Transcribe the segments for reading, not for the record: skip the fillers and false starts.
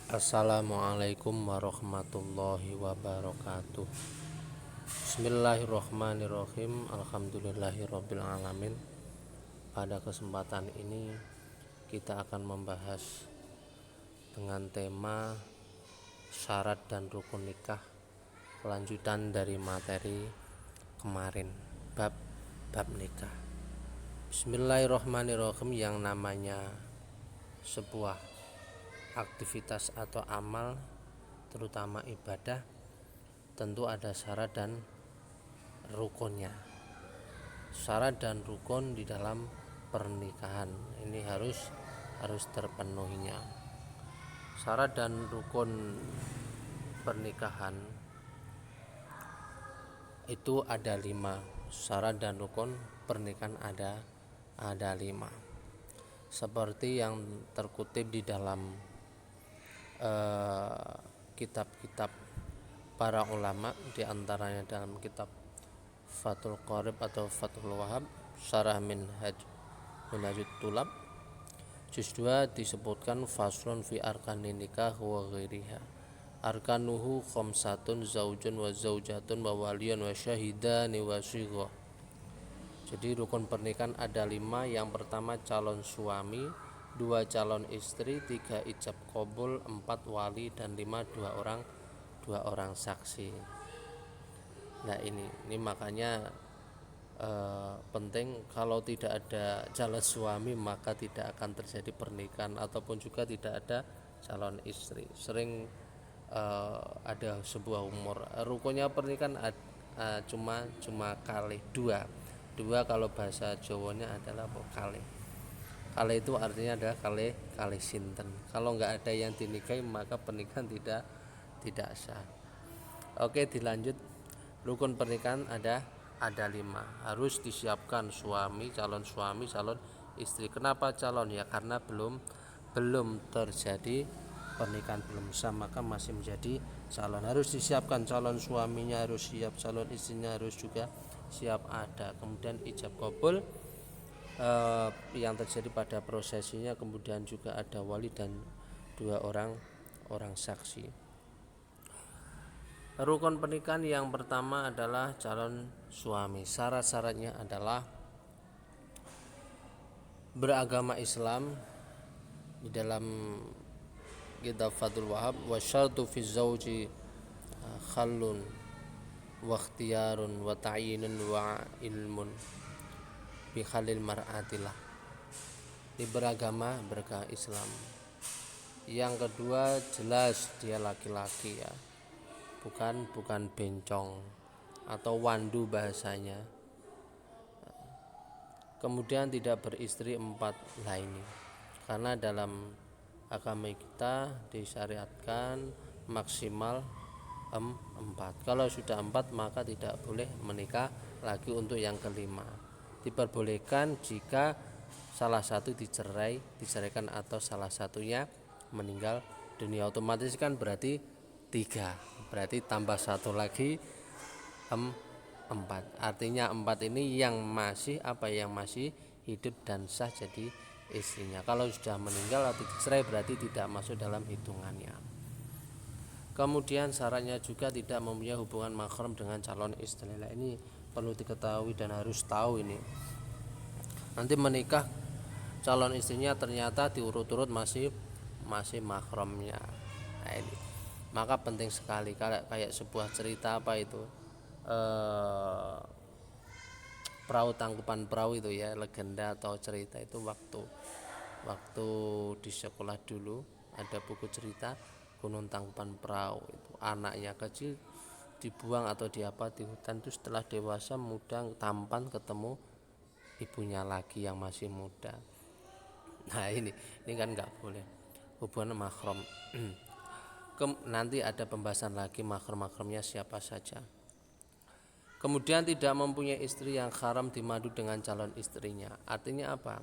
Assalamualaikum warahmatullahi wabarakatuh. Bismillahirrahmanirrahim. Alhamdulillahirabbil alamin. Pada kesempatan ini kita akan membahas dengan tema syarat dan rukun nikah, kelanjutan dari materi kemarin, bab nikah. Bismillahirrahmanirrahim. Yang namanya sebuah aktivitas atau amal, terutama ibadah, tentu ada syarat dan rukunnya. Syarat dan rukun di dalam pernikahan ini harus terpenuhinya. Syarat dan rukun pernikahan itu ada 5. Syarat dan rukun pernikahan ada 5, seperti yang terkutip di dalam kitab-kitab para ulama, diantaranya dalam kitab Fathul Qorib atau Fathul Wahab Syarah Minhajut Tulab juz 2 disebutkan faslun fi arkanin nikah wa ghairiha. Arkanuhu khamsatun zaujun wa zaujatun wa waliyun wa syahidani wa sighah. Jadi rukun pernikahan ada 5. Yang pertama calon suami, 2 calon istri, 3 ijab qabul, 4 wali, dan 5 dua orang saksi. Nah ini makanya penting, kalau tidak ada calon suami maka tidak akan terjadi pernikahan, ataupun juga tidak ada calon istri. Sering ada sebuah umur rukunnya pernikahan cuma kali dua kalau bahasa Jawanya adalah kali itu artinya adalah kali sinten. Kalau nggak ada yang dinikahi maka pernikahan tidak sah. Oke, dilanjut. Rukun pernikahan ada 5. Harus disiapkan calon suami, calon istri. Kenapa calon? Ya karena belum terjadi pernikahan, belum sah, maka masih menjadi calon. Harus disiapkan calon suaminya, harus siap, calon istrinya harus juga siap ada. Kemudian ijab qabul yang terjadi pada prosesinya, kemudian juga ada wali dan 2 orang saksi. Rukun pernikahan yang pertama adalah calon suami. Syarat-syaratnya adalah beragama Islam. Di dalam kitab Fathul Wahab, wa syartu fi zauji khallun wa ikhtiyarun wa ta'yinun wa ilmun bi khalil mar'atilah. Ini beragama Islam. Yang kedua jelas dia laki-laki, ya, bukan bencong atau wandu bahasanya. Kemudian tidak beristri 4 lainnya, karena dalam agama kita disyariatkan maksimal 4. Kalau sudah 4 maka tidak boleh menikah lagi untuk yang kelima. Diperbolehkan jika salah satu diceraikan atau salah satunya meninggal dunia. Otomatis kan berarti 3, berarti tambah 1 lagi 4. Artinya 4 ini yang masih hidup dan sah jadi istrinya. Kalau sudah meninggal atau dicerai berarti tidak masuk dalam hitungannya. Kemudian syaratnya juga tidak mempunyai hubungan mahram dengan calon istri. Ini perlu diketahui dan harus tahu ini. Nanti menikah calon istrinya ternyata diurut-urut masih mahramnya. Nah ini maka penting sekali, kayak sebuah cerita apa itu, perahu tangkupan perahu itu, ya, legenda atau cerita itu. Waktu di sekolah dulu ada buku cerita Gunung Tangkupan Perahu. Itu anaknya kecil dibuang atau di hutan, itu setelah dewasa muda tampan ketemu ibunya lagi yang masih muda. Nah ini kan nggak boleh hubungan mahram. Nanti ada pembahasan lagi mahram-mahramnya siapa saja. Kemudian tidak mempunyai istri yang haram dimadu dengan calon istrinya. Artinya apa?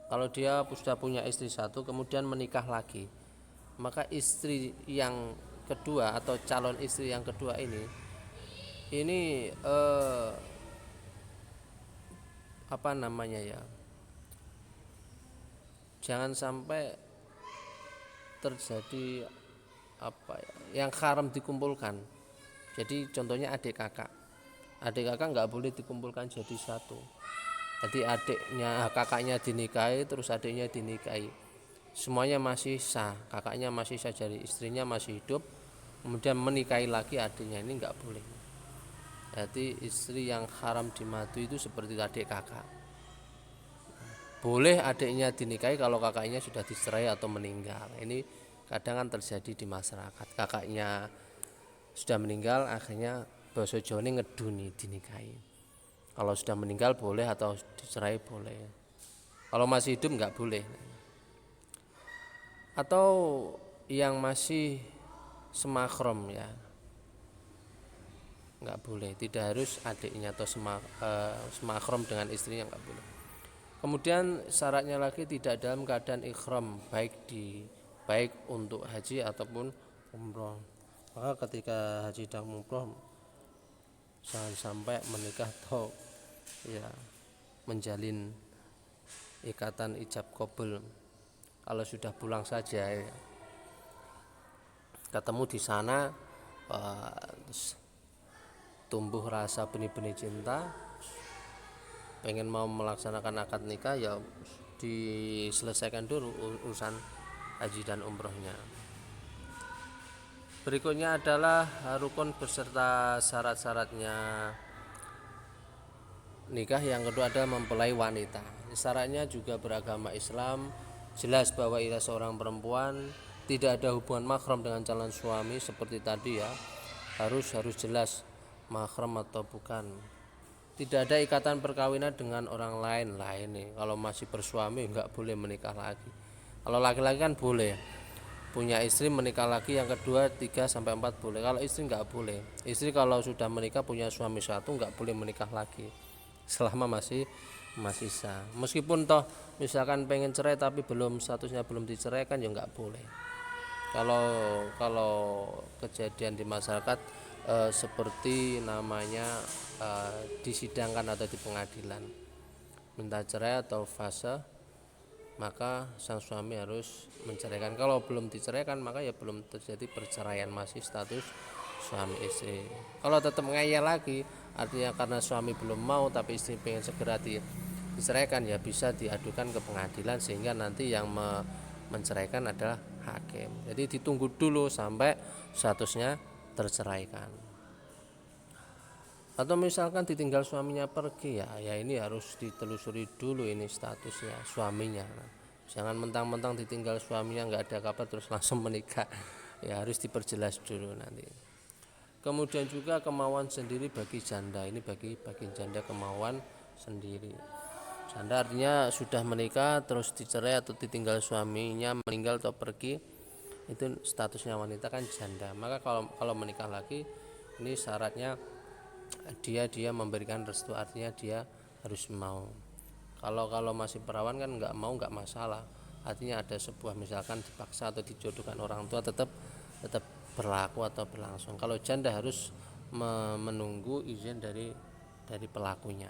Kalau dia sudah punya istri 1 kemudian menikah lagi, maka istri yang kedua atau calon istri yang kedua ini jangan sampai terjadi yang haram dikumpulkan. Jadi contohnya adik kakak nggak boleh dikumpulkan jadi satu. Jadi kakaknya dinikahi terus adiknya dinikahi, semuanya masih sah, kakaknya masih sah, jadi istrinya masih hidup, kemudian menikahi lagi adiknya, ini nggak boleh. Jadi istri yang haram dimadu itu seperti adik kakak. Boleh adiknya dinikahi kalau kakaknya sudah dicerai atau meninggal. Ini kadang kan terjadi di masyarakat, kakaknya sudah meninggal akhirnya basa Jawa ini ngeduni dinikahi. Kalau sudah meninggal boleh atau dicerai boleh. Kalau masih hidup nggak boleh. Atau yang masih semakrom ya, nggak boleh. Tidak harus adiknya atau semakrom dengan istrinya, nggak boleh. Kemudian syaratnya lagi tidak dalam keadaan ikhram, baik untuk haji ataupun umroh. Maka ketika haji dan umroh jangan sampai menikah atau ya menjalin ikatan ijab qabul. Kalau sudah pulang saja ya, ketemu di sana tumbuh rasa benih-benih cinta, pengen mau melaksanakan akad nikah, ya diselesaikan dulu urusan haji dan umrohnya. Berikutnya adalah rukun beserta syarat-syaratnya nikah. Yang kedua adalah mempelai wanita. Syaratnya juga beragama Islam, jelas bahwa ia seorang perempuan, tidak ada hubungan mahram dengan calon suami seperti tadi ya, harus jelas mahram atau bukan. Tidak ada ikatan perkawinan dengan orang lain lah. Ini kalau masih bersuami nggak boleh menikah lagi. Kalau laki-laki kan boleh, punya istri menikah lagi yang kedua 3 sampai 4 boleh. Kalau istri nggak boleh. Istri kalau sudah menikah punya suami satu nggak boleh menikah lagi selama masih sah. Meskipun toh misalkan pengen cerai tapi statusnya belum diceraikan ya nggak boleh. Kalau kejadian di masyarakat seperti namanya disidangkan atau di pengadilan minta cerai atau fase, maka sang suami harus menceraikan. Kalau belum diceraikan maka ya belum terjadi perceraian, masih status suami istri. Kalau tetap ngeyel lagi, artinya karena suami belum mau tapi istri pengen segera diceraikan, ya bisa diadukan ke pengadilan sehingga nanti yang menceraikan adalah hakim. Jadi ditunggu dulu sampai statusnya terceraikan. Atau misalkan ditinggal suaminya pergi, ya ini harus ditelusuri dulu ini statusnya suaminya. Jangan mentang-mentang ditinggal suaminya nggak ada kabar terus langsung menikah, ya harus diperjelas dulu nanti. Kemudian juga kemauan sendiri bagi janda, ini bagi janda kemauan sendiri. Janda artinya sudah menikah terus dicerai atau ditinggal suaminya meninggal atau pergi, itu statusnya wanita kan janda. Maka kalau menikah lagi, ini syaratnya dia memberikan restu, artinya dia harus mau. Kalau masih perawan kan nggak mau, nggak masalah, artinya ada sebuah misalkan dipaksa atau dijodohkan orang tua, tetap berlaku atau berlangsung. Kalau janda harus menunggu izin dari pelakunya.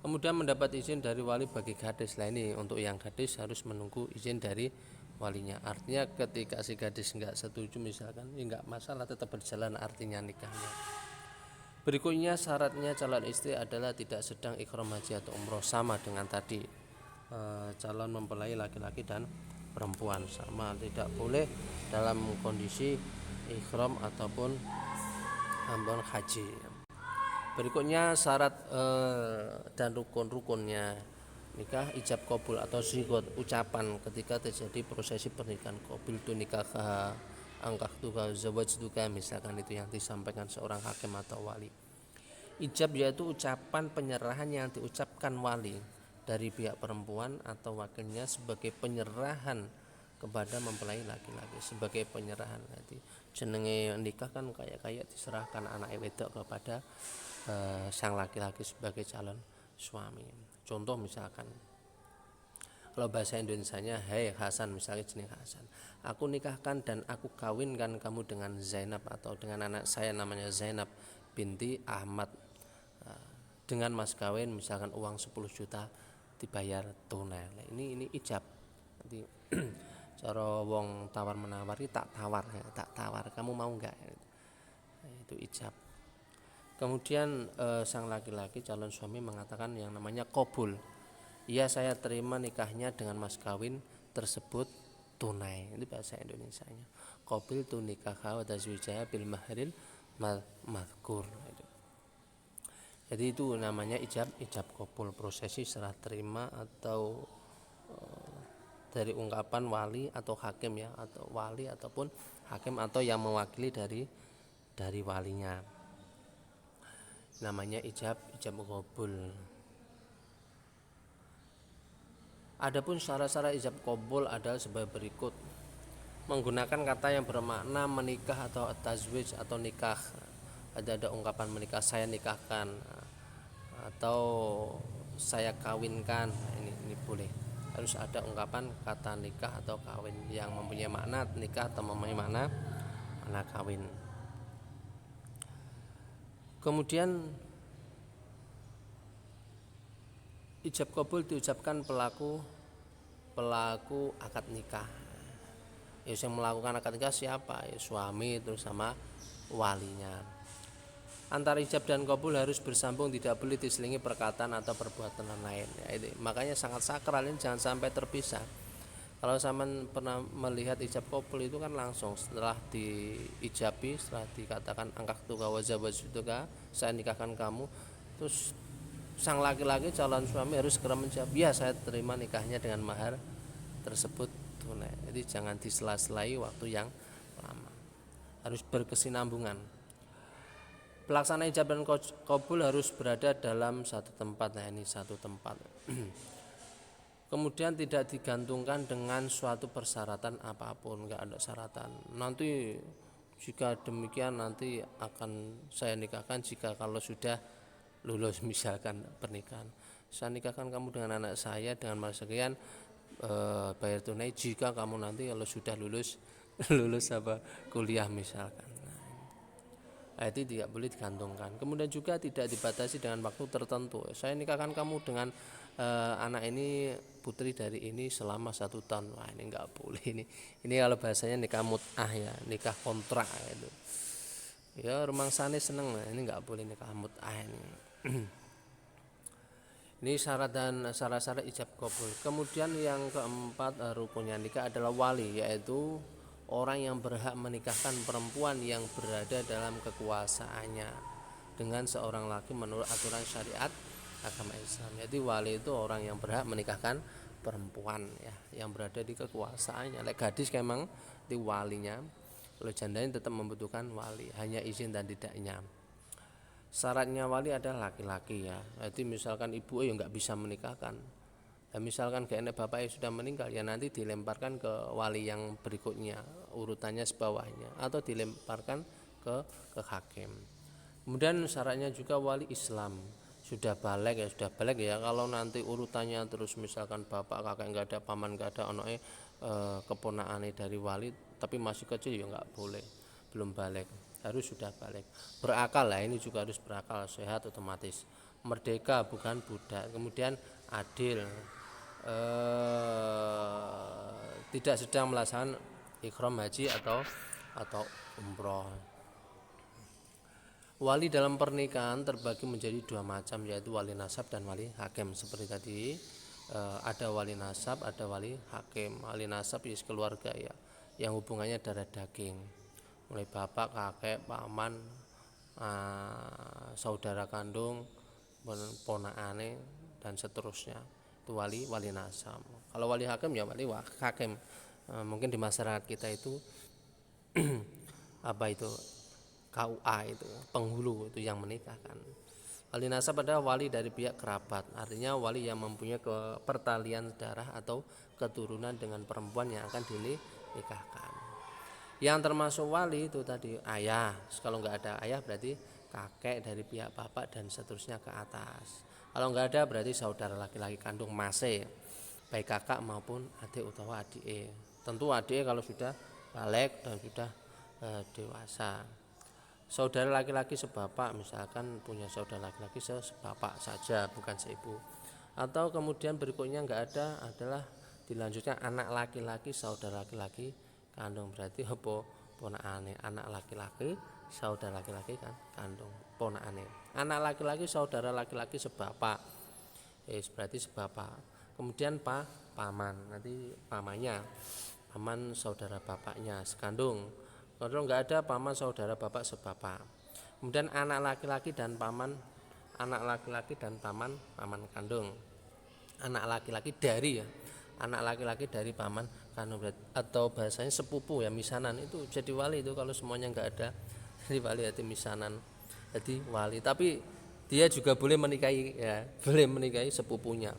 Kemudian mendapat izin dari wali bagi gadis. Lah ini untuk yang gadis harus menunggu izin dari walinya. Artinya ketika si gadis nggak setuju misalkan, ya nggak masalah, tetap berjalan artinya nikahnya. Berikutnya syaratnya calon istri adalah tidak sedang ikhram haji atau umroh, sama dengan tadi calon mempelai laki-laki dan perempuan, sama, tidak boleh dalam kondisi ikhram ataupun haji. Berikutnya syarat dan rukun-rukunnya nikah, ijab qabul atau zigot, ucapan ketika terjadi prosesi pernikahan. Qabul itu nikah, angkah tuka, zawaj tuka, misalkan itu yang disampaikan seorang hakim atau wali. Ijab yaitu ucapan penyerahan yang diucapkan wali dari pihak perempuan atau wakilnya sebagai penyerahan kepada mempelai laki-laki, sebagai penyerahan. Nanti jenenge nikah kan kayak diserahkan anak wedok kepada sang laki-laki sebagai calon suami. Contoh misalkan kalau bahasa Indonesianya, hai Hasan, misalnya jenis Hasan, aku nikahkan dan aku kawinkan kamu dengan Zainab atau dengan anak saya namanya Zainab binti Ahmad, dengan mas kawin misalkan uang 10 juta dibayar tunai. Ini ijab. Nanti cara wong tawar menawar itu tak tawar kamu mau enggak, itu ijab. Kemudian sang laki-laki calon suami mengatakan yang namanya qabul, iya saya terima nikahnya dengan mas kawin tersebut tunai, itu bahasa Indonesianya. Qabil tu nikah wa tazwijah bil mahril madhkur. Jadi itu namanya ijab qabul, prosesi serah terima atau dari ungkapan wali atau hakim ya, atau wali ataupun hakim atau yang mewakili dari walinya, namanya ijab qabul. Adapun syarat-syarat ijab qabul adalah sebagai berikut: menggunakan kata yang bermakna menikah atau tazwij atau nikah. Ada ungkapan menikah, saya nikahkan, atau saya kawinkan. Ini boleh. Harus ada ungkapan kata nikah atau kawin yang mempunyai makna nikah atau mempunyai makna kawin. Kemudian ijab qabul diucapkan pelaku akad nikah. Yang melakukan akad nikah siapa? Ya, suami terus sama walinya. Antara ijab dan qabul harus bersambung, tidak boleh diselingi perkataan atau perbuatan lain. Ya, makanya sangat sakral, ini jangan sampai terpisah. Kalau zaman pernah melihat ijab qabul itu kan langsung setelah diijabi, setelah dikatakan angkahtuka wa zawwajtuka, saya nikahkan kamu, terus sang laki-laki calon suami harus segera menjawab, ya saya terima nikahnya dengan mahar tersebut tunai. Jadi jangan disela-selai waktu yang lama, harus berkesinambungan. Pelaksanaan ijab dan qabul harus berada dalam satu tempat. Nah ini satu tempat. Kemudian tidak digantungkan dengan suatu persyaratan apapun, enggak ada syaratan. Nanti jika demikian nanti akan saya nikahkan jika kalau sudah lulus misalkan pernikahan. Saya nikahkan kamu dengan anak saya dengan mas sekian, bayar tunai jika kamu nanti kalau sudah lulus kuliah misalkan. Nah, itu tidak boleh digantungkan. Kemudian juga tidak dibatasi dengan waktu tertentu. Saya nikahkan kamu dengan anak ini, putri dari ini selama 1 tahun. Wah ini enggak boleh. Ini kalau bahasanya nikah mut'ah ya, nikah kontrak itu. Ya rumangsane seneng, ini enggak boleh nikah mut'ah ini. Ini syarat dan syarat-syarat ijab qabul. Kemudian yang keempat rukunnya nikah adalah wali, yaitu orang yang berhak menikahkan perempuan yang berada dalam kekuasaannya dengan seorang laki menurut aturan syariat agama Islam. Jadi wali itu orang yang berhak menikahkan perempuan ya, yang berada di kekuasaannya. Lek gadis memang di walinya, kalau jandanya tetap membutuhkan wali, hanya izin dan tidaknya. Syaratnya wali adalah laki-laki ya. Jadi misalkan ibu ya nggak bisa menikahkan. Dan misalkan kayaknya bapak sudah meninggal ya nanti dilemparkan ke wali yang berikutnya, urutannya sebawahnya, atau dilemparkan ke hakim. Kemudian syaratnya juga wali Islam, sudah balik ya. Kalau nanti urutannya terus misalkan bapak kakek nggak ada, paman nggak ada, anaknya keponakannya dari wali tapi masih kecil ya nggak boleh, belum balik, harus sudah balik, berakal lah, ini juga harus berakal, sehat otomatis, merdeka bukan budak, kemudian adil, tidak sedang melaksanakan ikhram haji atau umroh. Wali dalam pernikahan terbagi menjadi 2 macam, yaitu wali nasab dan wali hakim. Seperti tadi ada wali nasab, ada wali hakim. Wali nasab is keluarga ya, yang hubungannya darah daging, mulai bapak, kakek, paman, saudara kandung, ponakane dan seterusnya. Itu wali nasab. Kalau wali hakim ya wali hakim. Mungkin di masyarakat kita itu apa itu KUA itu penghulu itu yang menikahkan. Wali nasab adalah wali dari pihak kerabat, artinya wali yang mempunyai pertalian darah atau keturunan dengan perempuan yang akan dinikahkan. Yang termasuk wali itu tadi ayah, kalau nggak ada ayah berarti kakek dari pihak bapak dan seterusnya ke atas. Kalau nggak ada berarti saudara laki-laki kandung masih, baik kakak maupun adik utawa adik. Tentu adik kalau sudah balik dan sudah dewasa. Saudara laki-laki sebapak, misalkan punya saudara laki-laki sebapak saja bukan seibu. Atau kemudian berikutnya enggak ada adalah Dilanjutkan anak laki-laki saudara laki-laki kandung, berarti apa ponakane. Anak laki-laki saudara laki-laki kan kandung, ponakane. Anak laki-laki saudara laki-laki sebapak, berarti sebapak. Kemudian paman, nanti paman saudara bapaknya sekandung. Kalau nggak ada paman saudara bapak sebapak. Kemudian anak laki-laki dan paman paman kandung. Anak laki-laki dari anak laki-laki dari paman kandung, atau bahasanya sepupu ya, misanan. Itu jadi wali itu kalau semuanya nggak ada, jadi wali itu misanan, jadi wali. Tapi dia juga boleh menikahi ya, boleh menikahi sepupunya.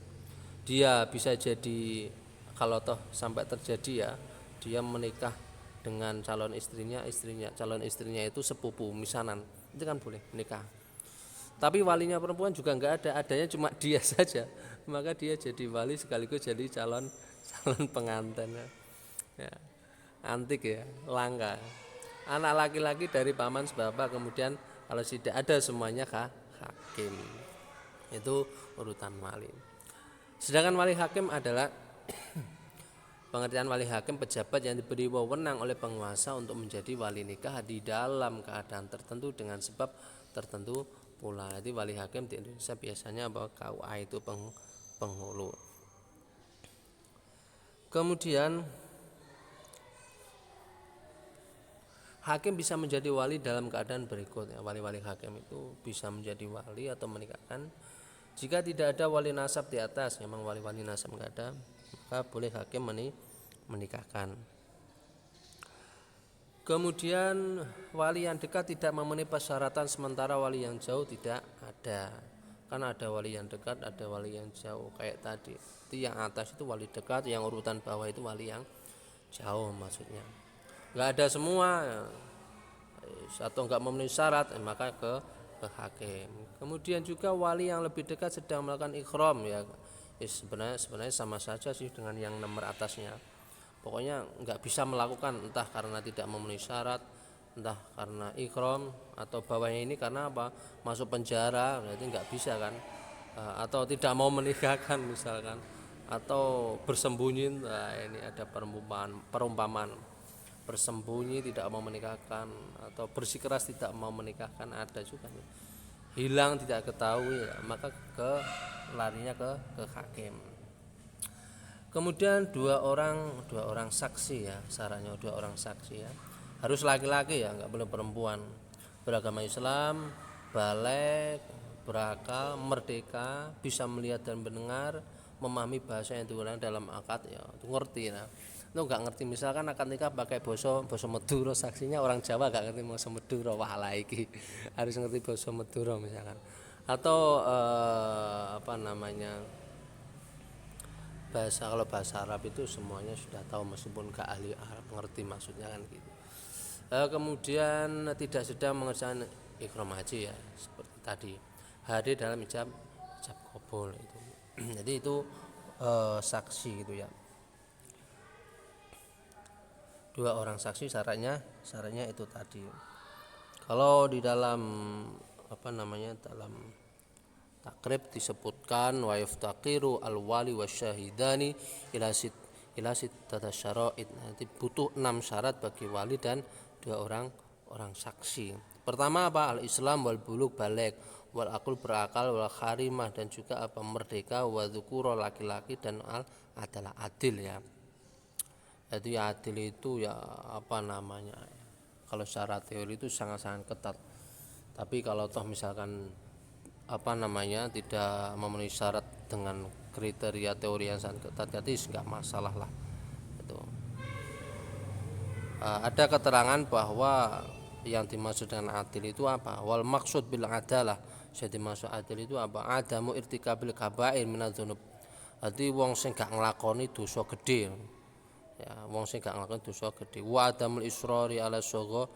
Dia bisa jadi, kalau toh sampai terjadi ya, dia menikah dengan calon calon istrinya itu sepupu misanan, itu kan boleh menikah. Tapi walinya perempuan juga nggak ada, adanya cuma dia saja, maka dia jadi wali sekaligus jadi calon pengantin ya. Antik ya, langka. Anak laki-laki dari paman sebapak, kemudian kalau tidak ada semuanya hakim. Itu urutan wali. Sedangkan wali hakim adalah pengertian wali hakim, pejabat yang diberi wewenang oleh penguasa untuk menjadi wali nikah di dalam keadaan tertentu dengan sebab tertentu pula. Jadi wali hakim di Indonesia biasanya bahwa KUA itu penghulu. Kemudian hakim bisa menjadi wali dalam keadaan berikut ya. Wali-wali hakim itu bisa menjadi wali atau menikahkan jika tidak ada wali nasab di atas. Memang wali-wali nasab nggak ada, maka boleh hakim menikahkan. Kemudian wali yang dekat tidak memenuhi persyaratan, sementara wali yang jauh tidak ada. Kan ada wali yang dekat, ada wali yang jauh. Kayak tadi, itu yang atas itu wali dekat, yang urutan bawah itu wali yang jauh maksudnya. Nggak ada semua atau nggak memenuhi syarat, maka ke hakim. Kemudian juga wali yang lebih dekat sedang melakukan ikhram ya. Sebenarnya sama saja sih dengan yang nomor atasnya. Pokoknya nggak bisa melakukan, entah karena tidak memenuhi syarat, entah karena ikhram, atau bawahnya ini karena apa, masuk penjara, berarti nggak bisa kan, atau tidak mau menikahkan misalkan, atau bersembunyi. Nah, ini ada perumpamaan bersembunyi tidak mau menikahkan, atau bersikeras tidak mau menikahkan, ada juga nih. Hilang tidak ketahui ya, maka larinya ke hakim. Kemudian dua orang saksi ya, syaratnya dua orang saksi ya, harus laki-laki ya, nggak boleh perempuan, beragama Islam, baligh, berakal, merdeka, bisa melihat dan mendengar, memahami bahasa yang digunakan dalam akad ya, itu ngerti. Nah, itu nggak ngerti misalkan akad nikah pakai basa Madura, saksinya orang Jawa nggak ngerti basa Madura, wah lagi harus ngerti basa Madura misalkan, atau kalau bahasa Arab itu semuanya sudah tahu meskipun gak ahli Arab, ngerti maksudnya kan gitu. Kemudian tidak sedang mengerjakan ikhram haji ya, seperti tadi, hadir dalam ijab qabul itu. Jadi itu saksi gitu ya, dua orang saksi, syaratnya itu tadi. Kalau di dalam dalam takrib disebutkan wa yaftaqiru al-wali wasyahidani ila sittata syara'id. Nanti butuh 6 syarat bagi wali dan 2 orang saksi. Pertama apa? Al-Islam wal bulugh baligh, wal aql berakal, wal kharimah dan juga merdeka, wa dzukura laki-laki, dan adalah adil ya. Jadi adil itu ya kalau secara teori itu sangat-sangat ketat. Tapi kalau toh misalkan tidak memenuhi syarat dengan kriteria teori yang sangat ketat, jadi nggak masalah lah itu. Ada keterangan bahwa yang dimaksud dengan adil itu apa? Wal maksud bil adalah, jadi maksud adil itu apa? Adamu irtikabil kabair minadzunub. Jadi wong sing gak nglakoni dosa gede ya, wong sing gak nglakoni dosa gede. Wa adamul israri ala sogo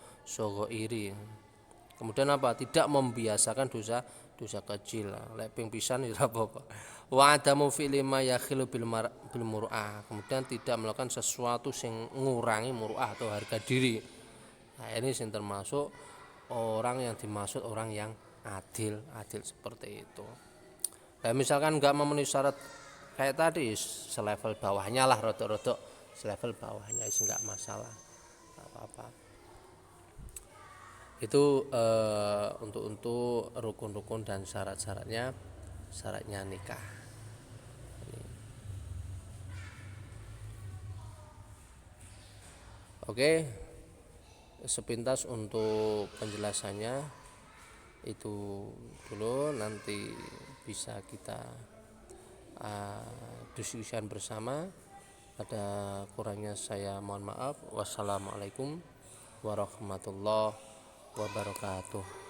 iri. Kemudian apa? Tidak membiasakan dosa kecil. Lek ping pisan ya apa-apa. Wa adamu fi'li ma yakhilu bil mur'ah. Kemudian tidak melakukan sesuatu yang ngurangi mur'ah atau harga diri. Nah, ini yang termasuk orang yang dimaksud orang yang adil seperti itu. Nah, misalkan enggak memenuhi syarat kayak tadi selevel bawahnya lah, rodok-rodok selevel bawahnya itu enggak masalah, enggak apa-apa. Itu untuk rukun-rukun dan syaratnya nikah. Oke, sepintas untuk penjelasannya itu dulu, nanti bisa kita diskusikan bersama. Ada kurangnya saya mohon maaf. Wassalamualaikum warahmatullahi wabarakatuh.